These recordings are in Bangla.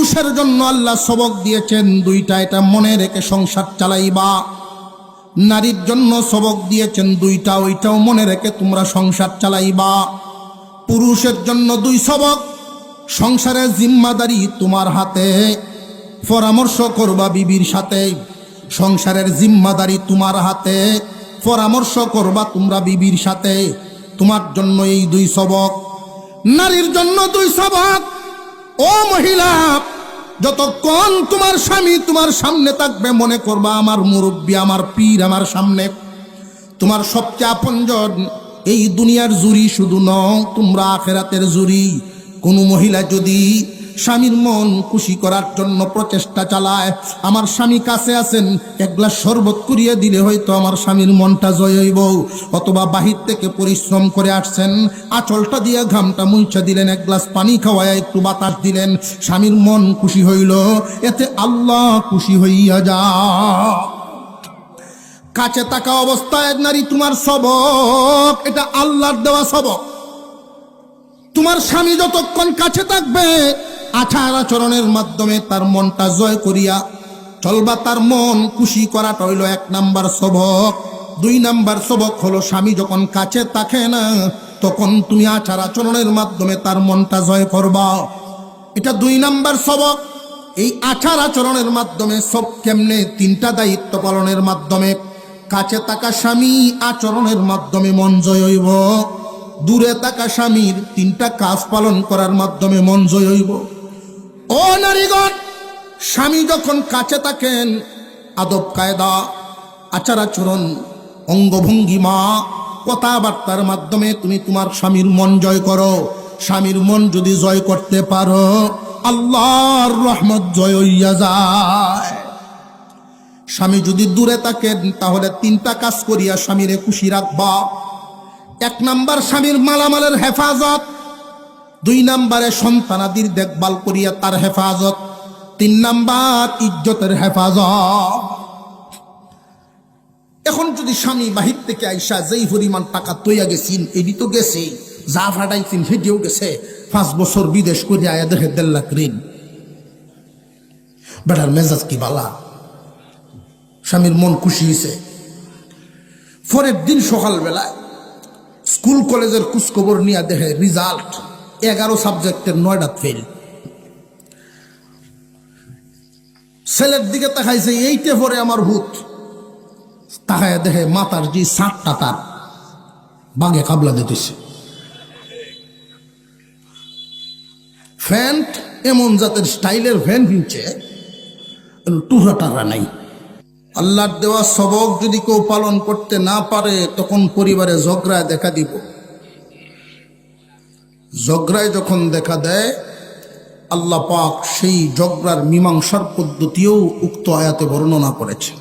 পুরুষের জন্য আল্লাহ সবক দিয়েছেন দুইটা, এটা মনে রেখে সংসার চালাইবা। নারীর জন্য সবক দিয়েছেন দুইটা, ওইটাও মনে রেখে তোমরা সংসার চালাইবা। পুরুষের জন্য দুই সবক, সংসারের জিম্মাদারি তোমার হাতে, পরামর্শ করবা বিবির সাথে। সংসারের জিম্মাদারি তোমার হাতে, পরামর্শ করবা তোমরা বিবির সাথে। তোমার জন্য এই দুই সবক। নারীর জন্য দুই সবক। ও মহিলা, যতক্ষণ তোমার স্বামী তোমার সামনে থাকবে মনে করবা আমার মুরব্বী, আমার পীর আমার সামনে, তোমার সবচেয়ে আপনজন। এই দুনিয়ার জুরি শুধু নও, তোমরা আখিরাতের জুরি। কোনো মহিলা যদি স্বামীর মন খুশি করার জন্য প্রচেষ্টা চালায়, আমার স্বামী কাছে আছেন, এক গ্লাস শরবত করিয়ে দিলে হয়তো আমার স্বামীর মনটা জয় হইব। অথবা বাহির থেকে পরিশ্রম করে আসছেন, আঁচলটা দিয়ে ঘামটা মুছা দিলেন, এক গ্লাস পানি খাওয়ায় একটু বাতাস দিলেন, স্বামীর মন খুশি হইল, এতে আল্লাহ খুশি হইয়া যা। কাছে থাকা অবস্থায় নারী তোমার সবক, এটা আল্লাহর দেওয়া সবক। তোমার স্বামী যতক্ষণ কাছে থাকবে আচার আচরণের মাধ্যমে তার মনটা জয় করিয়া চলবা, তার মন খুশি করাটা হইল 1 নাম্বার সবক। 2 নাম্বার সবক হলো স্বামী যখন কাছে থাকে না তখন তুমি আচার আচরণের মাধ্যমে তার মনটা জয় করবা, এটা 2 নাম্বার সবক। এই আচার আচরণের মাধ্যমে সব কেমনে? 3টা দায়িত্ব পালনের মাধ্যমে। কাছে থাকা স্বামী আচরণের মাধ্যমে মন জয় হইব, দূরে থাকা স্বামীর 3টা কাজ পালন করার মাধ্যমে মন জয় হইব। ও নারীগণ, স্বামী যখন কাছে থাকেন আদব কায়দা, আচার আচরণ, অঙ্গভঙ্গিমা, কথাবার্তার মাধ্যমে তুমি তোমার স্বামীর মন জয় করো। স্বামীর মন যদি জয় করতে পারো আল্লাহর রহমত জয় হইয়া যায়। স্বামী যদি দূরে থাকেন তাহলে 3টা কাজ করিয়া স্বামীরে খুশি রাখবা। 1 নাম্বার স্বামীর মালামালের হেফাজত, 2 নাম্বারে সন্তানাদির দেখভাল করিয়া তার হেফাজত, 3 নাম্বার ইজ্জতের হেফাজত। এখন যদি স্বামী বাহির থেকে আইসা যেই পরিমাণ টাকা তৈয়া গেছিন, এডি তো গেছে, যা ফাটাইছেন সেটিও গেছে, 5 বছর বিদেশ করে আয়া দেখে 1.5 লাখ ঋণ, বেটার মেজাজ কি বালা, স্বামীর মন খুশি হয়েছে। পরের দিন সকালবেলায় স্কুল কলেজের খোঁজখবর নিয়ে দেখে রেজাল্ট 11 সাবজেক্টের 9টা ফেল। ছেলের দিকে তাকাইছে, এইটা পরে আমার ভূত, তাকায় দেখে মাথার যে সাতটা তার বাগে কাবলা দিতেছে। ফ্যান্ট এমন জাতের স্টাইলের ফ্যান কিনছে, টুরা টারা নাই। আল্লাহর দেওয়া সবক যদি কেউ পালন করতে না পারে তখন পরিবারে ঝগড়ায় দেখা দিব। ঝগড়ায় যখন দেখা দেয় আল্লাহ পাক সেই ঝগড়ার মীমাংসার পদ্ধতিও উক্ত আয়াতে বর্ণনা করেছে।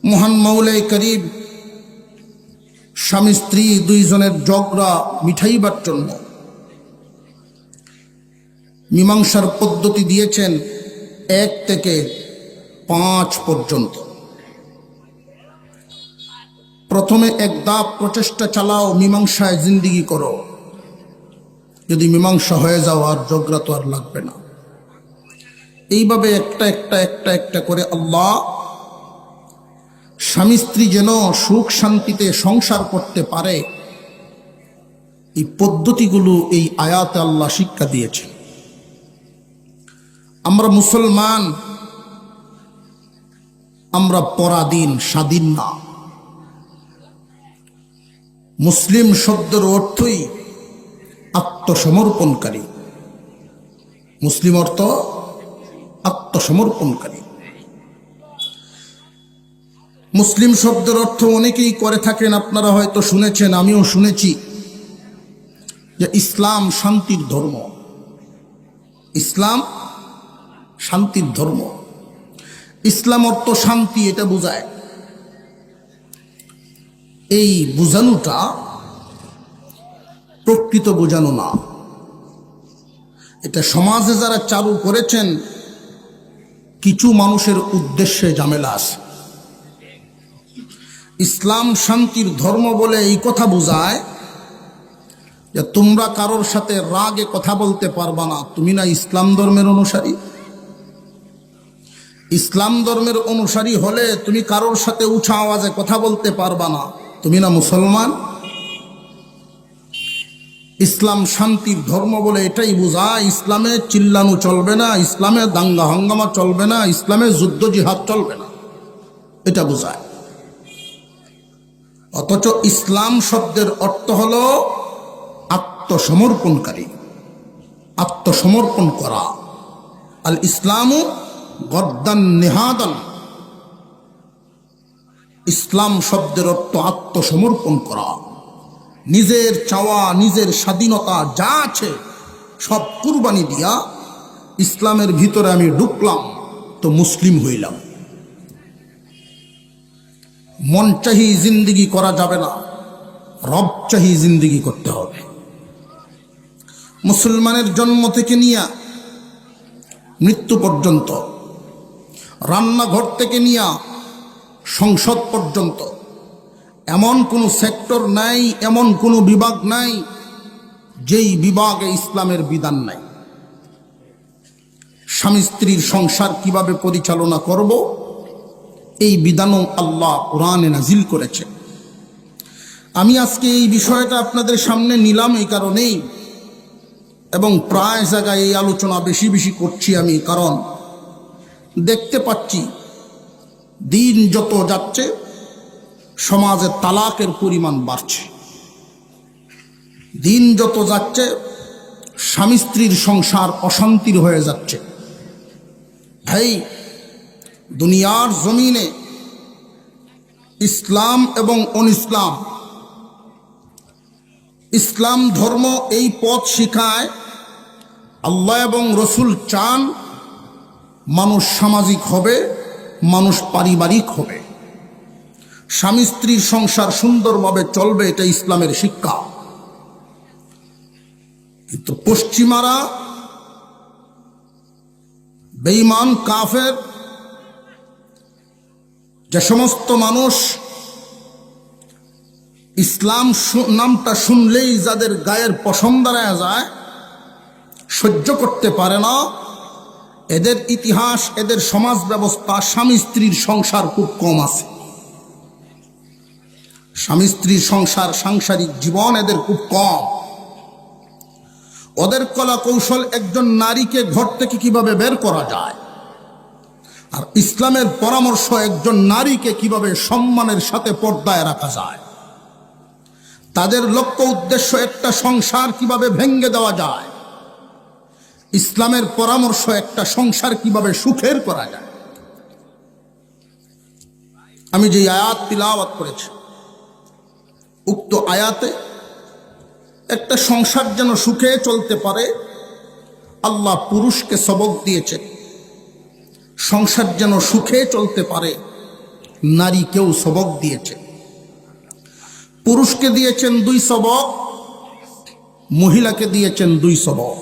মহান মাওলাই করিম স্বামী স্ত্রী 2 জনের ঝগড়া মিঠাইবার জন্য মীমাংসার পদ্ধতি দিয়েছেন 1 থেকে 5 পর্যন্ত। প্রথমে 1 ধাপ প্রচেষ্টা চালাও, মীমাংসায় জিন্দিগি করো। যদি মীমাংসা হয়ে যাও আর ঝগড়া তো আর লাগবে না। এইভাবে একটা করে আল্লাহ স্বামী স্ত্রী যেন সুখ শান্তিতে সংসার করতে পারে, এই পদ্ধতিগুলো এই আয়াতে আল্লাহ শিক্ষা দিয়েছে। আমরা মুসলমান, আমরা পরাধীন, স্বাধীন না। মুসলিম শব্দের অর্থই আত্মসমর্পণকারী। মুসলিম অর্থ আত্মসমর্পণকারী। মুসলিম শব্দের অর্থ অনেকেই করে থাকেন, আপনারা হয়তো শুনেছেন, আমিও শুনেছি, যে ইসলাম শান্তির ধর্ম। ইসলাম শান্তির ধর্ম। ইসলাম অর্থ শান্তি, এটা বোঝায়। এই বোঝানোটা প্রকৃত বোঝানো না, এটা সমাজে যারা চালু করেছেন কিছু মানুষের উদ্দেশ্যে ঝামেলা আছে। ইসলাম শান্তির ধর্ম বলে এই কথা বোঝায় যে তোমরা কারোর সাথে রাগে কথা বলতে পারবা না, তুমি না ইসলাম ধর্মের অনুসারী? ইসলাম ধর্মের অনুসারী হলে তুমি কারোর সাথে উঁচা আওয়াজে কথা বলতে পারবা না, তুমি না মুসলমান? ইসলাম শান্তির ধর্ম বলে এটাই বোঝায়। ইসলামে চিল্লানো চলবে না, ইসলামে দাঙ্গা হাঙ্গামা চলবে না, ইসলামে যুদ্ধ জিহাদ চলবে না, এটা বোঝায়। অথচ ইসলাম শব্দের অর্থ হলো আত্মসমর্পণকারী, আত্মসমর্পণ করা। আল ইসলামু গদ্দান নেহাদান, ইসলাম শব্দের অর্থ আত্মসমর্পণ করা। নিজের চাওয়া, নিজের স্বাধীনতা যা আছে সব কুরবানি দিয়া ইসলামের ভিতরে আমি ঢুকলাম, তো মুসলিম হইলাম। মন চাহি জিন্দিগি করা যাবে না, রব চাহি জিন্দিগি করতে হবে। মুসলমানের জন্ম থেকে নিয়ে মৃত্যু পর্যন্ত, রান্নাঘর থেকে নিয়ে সংসদ পর্যন্ত এমন কোনো সেক্টর নাই, এমন কোনো বিভাগ নাই যেই বিভাগে ইসলামের বিধান নাই। স্বামী স্ত্রীর সংসার কিভাবে পরিচালনা করব, এই বিধানও আল্লাহ কোরআনে নাজিল করেছে। আমি আজকে এই বিষয়টা আপনাদের সামনে নিলাম এই কারণেই, এবং প্রায় জায়গায় এই আলোচনা বেশি বেশি করছি আমি, কারণ দেখতে পাচ্ছি দিন যত যাচ্ছে সমাজে তালাকের পরিমাণ বাড়ছে, দিন যত যাচ্ছে স্বামী স্ত্রীর সংসার অশান্তির হয়ে যাচ্ছে। ভাই, দুনিয়ার জমিনে ইসলাম এবং অনইসলাম, ইসলাম ধর্ম এই পথ শিখায় আল্লাহ এবং রসুল চান মানুষ সামাজিক হবে, মানুষ পারিবারিক হবে, স্বামী স্ত্রীর সংসার সুন্দরভাবে চলবে, এটা ইসলামের শিক্ষা। কিন্তু পশ্চিমারা, বেঈমান কাফের, যে সমস্ত মানুষ ইসলাম নামটা শুনলেই যাদের গায়ের পশম দাঁড়ায় যায়, সহ্য করতে পারে না, এদের ইতিহাস, এদের সমাজ ব্যবস্থা, স্বামী স্ত্রীর সংসার খুব কম আছে। স্বামী স্ত্রীর সংসার, সাংসারিক জীবন এদের খুব কম। ওদের কলা কৌশল একজন নারীকে ঘর থেকে কিভাবে বের করা যায়, আর ইসলামের পরামর্শ একজন নারীকে কিভাবে সম্মানের সাথে পর্দায় রাখা যায়। তাদের লক্ষ্য উদ্দেশ্য একটা সংসার কিভাবে ভেঙে দেওয়া যায়, ইসলামের পরামর্শ একটা সংসার কিভাবে সুখের করা যায়। আমি যে আয়াত তিলাওয়াত করেছি, উক্ত আয়াতে একটা সংসার যেন সুখে চলতে পারে আল্লাহ পুরুষকে সবক দিয়েছেন, সংসার যেন সুখে চলতে পারে নারীকেও সবক দিয়েছে। পুরুষকে দিয়েছেন 2 সবক, মহিলাকে দিয়েছেন 2 সবক।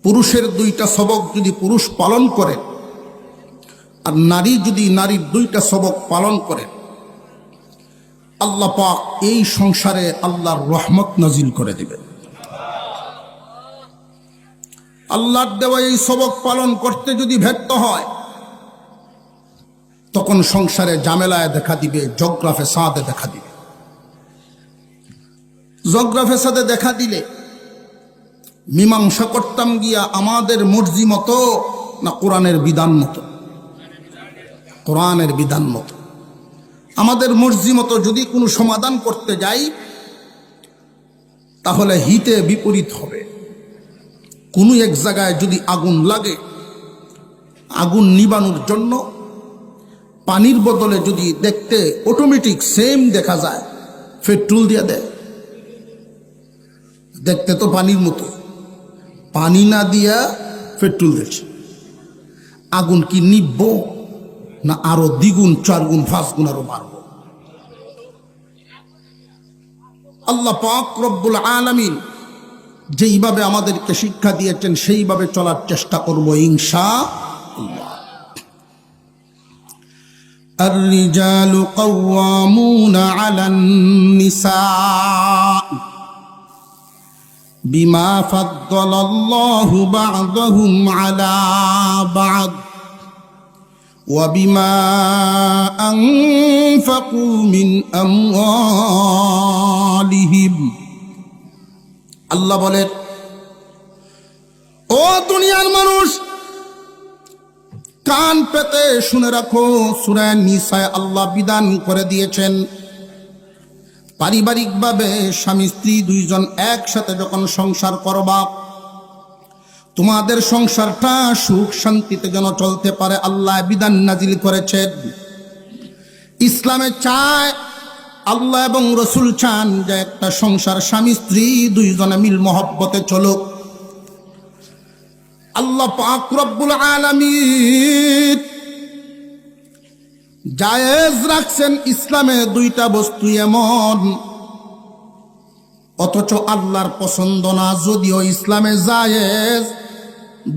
পুরুষের 2টা সবক যদি পুরুষ পালন করে, আর নারী যদি নারীর 2টা সবক পালন করে, আল্লাহ পাক এই সংসারে আল্লাহর রহমত নাজিল করে দিবেন। আল্লাহর দেওয়া এই সবক পালন করতে যদি ব্যর্থ হয়, তখন সংসারে ঝামেলায় দেখা দিবে, ঝগড়া ফেসাদে দেখা দিবে। ঝগড়া ফেসাদে দেখা দিলে মীমাংসা করতাম গিয়া আমাদের মর্জি মতো না কোরআনের বিধান মতো? কোরআনের বিধান মতো। আমাদের মর্জি মতো যদি কোনো সমাধান করতে যাই, তাহলে হিতে বিপরীত হবে। কোনো এক জায়গায় যদি আগুন লাগে, আগুন নিবানোর জন্য পানির বদলে যদি দেখতে অটোমেটিক সেম দেখা যায়, পেট্রোল দিয়ে দেয়, দেখতে তো পানির মতো, পানি না দিয়া পেট্রোল দিচ্ছে, আগুন কি নিবব না আরো 2 গুণ 4 গুণ 5 গুণ আরো বাড়ব? আল্লাহ পাক রব্বুল আলামিন যেইভাবে আমাদেরকে শিক্ষা দিয়েছেন সেইভাবে চলার চেষ্টা করব ইনশাআল্লাহ। الرجال قوامون على النساء বিমা ফাদ্দালাল্লাহু বা'দাহুম আলা বা'দ ওয়া বিমা আনফাকু মিন আমওয়ালিহিম। আল্লাহ বলেন, ও দুনিয়ার মানুষ, কান পেতে শুনে রাখো, সূরা নিসায় আল্লাহ বিধান করে দিয়েছেন, পারিবারিকভাবে স্বামী স্ত্রী দুইজন একসাথে যখন সংসার করবা, তোমাদের সংসারটা সুখ শান্তিতে যেন চলতে পারে আল্লাহ বিধান নাজিল করেছেন। ইসলামে চায়, আল্লাহ এবং রসুল চান যে একটা সংসার স্বামী স্ত্রী দুইজনে মিল মহব্বতে চলুক। আল্লাহ পাক রব্বুল আলামিন জায়েজ রাখছেন ইসলামে দুইটা বস্তু এমন, অথচ আল্লাহর পছন্দ না। যদিও ইসলামে জায়েজ,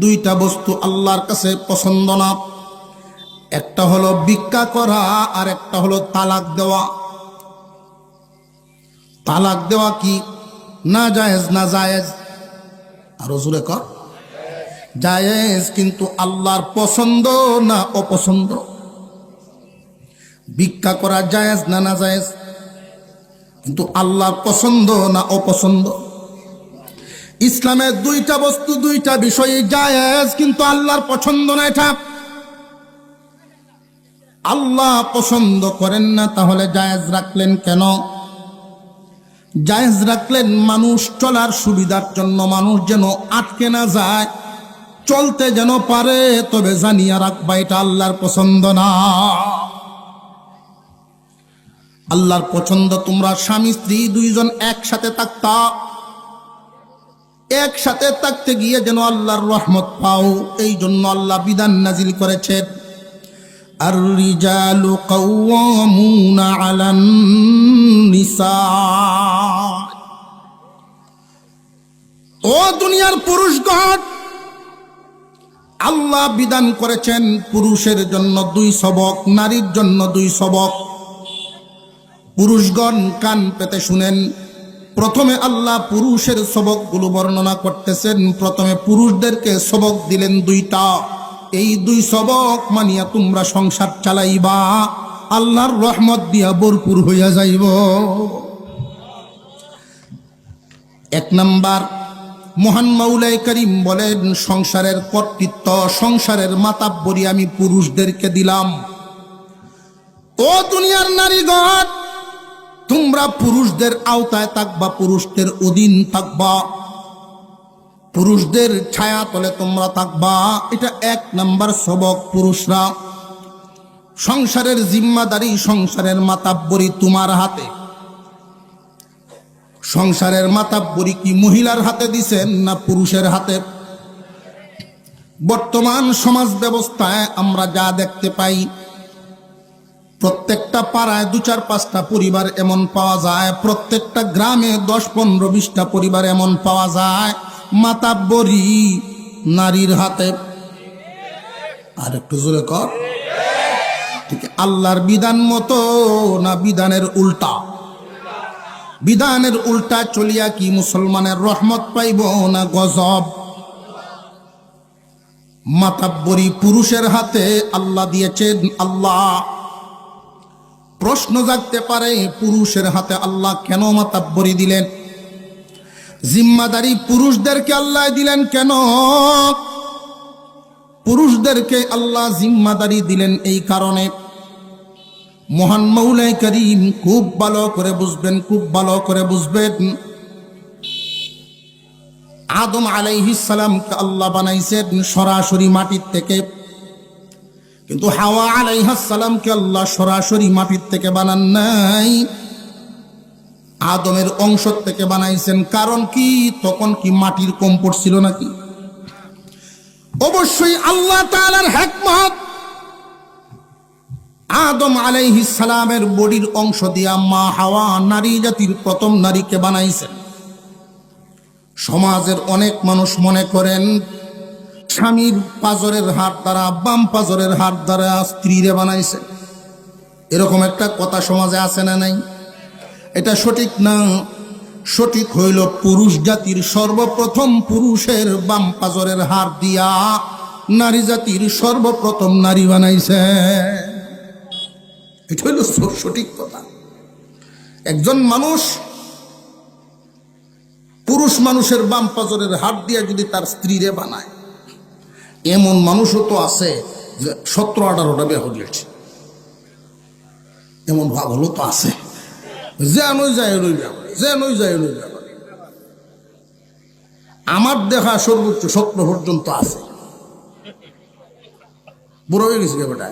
দুইটা বস্তু আল্লাহর কাছে পছন্দ না। একটা হলো ভিক্ষা করা, আর একটা হলো তালাক দেওয়া। তালাক দেওয়া কি না জায়েজ? না জায়েজ। আরো জোরে কর, জায়েজ, কিন্তু আল্লাহর পছন্দ না অপছন্দ? ভিক্ষা করা জায়েজ না না জায়েজ? কিন্তু আল্লাহর পছন্দ না অপছন্দ? ইসলামের দুইটা বস্তু, দুইটা বিষয় জায়েজ, কিন্তু আল্লাহর পছন্দ না। এটা আল্লাহ পছন্দ করেন না, তাহলে জায়েজ রাখলেন কেন? জায়েজ রাখলেন মানুষ চলার সুবিধার জন্য, মানুষ যেন আটকে না যায়, চলতে যেন পারে। তবে জানিয়া রাখবা এটা আল্লাহর পছন্দ না। আল্লাহর পছন্দ তোমরা স্বামী স্ত্রী দুইজন একসাথে থাকতা, একসাথে থাকতে গিয়ে যেন আল্লাহর রহমত পাও। এই জন্য আল্লাহ বিধান নাজিল করেছেন, আর রিজালু কাওয়ামুনা আলান নিসা। ও দুনিয়ার পুরুষগণ, আল্লাহ বিধান করেছেন পুরুষের জন্য 2 সবক, নারীর জন্য 2 সবক। পুরুষগণ কান পেতে শুনেন, প্রথমে আল্লাহ পুরুষের সবকগুলো বর্ণনা করতেছেন। প্রথমে পুরুষদেরকে সবক দিলেন 2টা। এই 2 সবক মানিয়া তোমরা সংসার চালাইবা, আল্লাহর রহমত দিয়া ভরপুর হইয়া যাইব। 1 নাম্বার, মহান মাওলাই করিম বলেন, সংসারের কর্তৃত্ব, সংসারের মাতাব্বরি আমি পুরুষদেরকে দিলাম। ও দুনিয়ার নারীগণ, তোমরা পুরুষদের আওতায় থাকবা, পুরুষদের অধীন থাকবা, পুরুষদের ছায়া তলে তোমরা থাকবা। এটা 1 নাম্বার সবক। পুরুষরা, সংসারের জিম্মাদারি, সংসারের মাতাব্বরি তোমার হাতে। সংসারের মাতাব্বরি কি মহিলার হাতে দিছেন না পুরুষের হাতে? বর্তমান সমাজ ব্যবস্থায় আমরা যা দেখতে পাই, প্রত্যেকটা পাড়ায় 2-4-5টা পরিবার এমন পাওয়া যায়, প্রত্যেকটা গ্রামে 10-15-20টা পরিবার এমন পাওয়া যায় মাতাব্বরি নারীর হাতে। আর একটু জোরে কর, ঠিক আল্লাহর বিধান মতো না বিধানের উল্টা? বিধানের উল্টা চলিয়া কি মুসলমানের রহমত পাইব না গজব? মাতাব্বরি পুরুষের হাতে আল্লাহ দিয়েছেন। আল্লাহ প্রশ্ন জাগতে পারে, পুরুষের হাতে আল্লাহ কেন মাতাব্বরি দিলেন? জিম্মাদারি পুরুষদেরকে আল্লাহ দিলেন কেন? পুরুষদেরকে আল্লাহ জিম্মাদারি দিলেন এই কারণে, মহান মাওলাই করিম খুব ভালো করে বুঝবেন, খুব ভালো করে বুঝবেন। আদম আলাইহিস সালামকে আল্লাহ বানাইছেন সরাসরি মাটির থেকে, কিন্তু হাওয়া আলাইহিস সালামকে আল্লাহ সরাসরি মাটির থেকে বানান নাই, আদমের অংশ থেকে বানাইছেন। কারণ কি? তখন কি মাটির কম পড়ছিল নাকি? অবশ্যই আল্লাহ তাআলার হিকমত। আদম আলাইহিস সালামের বডির অংশ দিয়া মা হাওয়া নারী জাতির প্রথম নারীকে বানাইছেন। সমাজের অনেক মানুষ মনে করেন স্বামীর পাজরের হাত দ্বারা, বাম পাজরের হাত দ্বারা স্ত্রীরে বানাইছে। এরকম একটা কথা সমাজে আছে না নাই? এটা সঠিক না। সঠিক হইল পুরুষ জাতির সর্বপ্রথম পুরুষের বাম পাজরের হাড় দিয়া নারী জাতির সর্বপ্রথম নারী বানাইছে। এটা হইল সঠিক কথা। একজন মানুষ পুরুষ মানুষের বাম পাজরের হাড় দিয়া যদি তার স্ত্রীরে বানায়, এমন মানুষও তো আছে যে 17-18টা বিয়ে হয়েছে, এমন ভাব হলো তো আছে। আমার দেখা সর্বোচ্চ 17 পর্যন্ত আছে, বুড়ো হয়ে গেছে বেটা।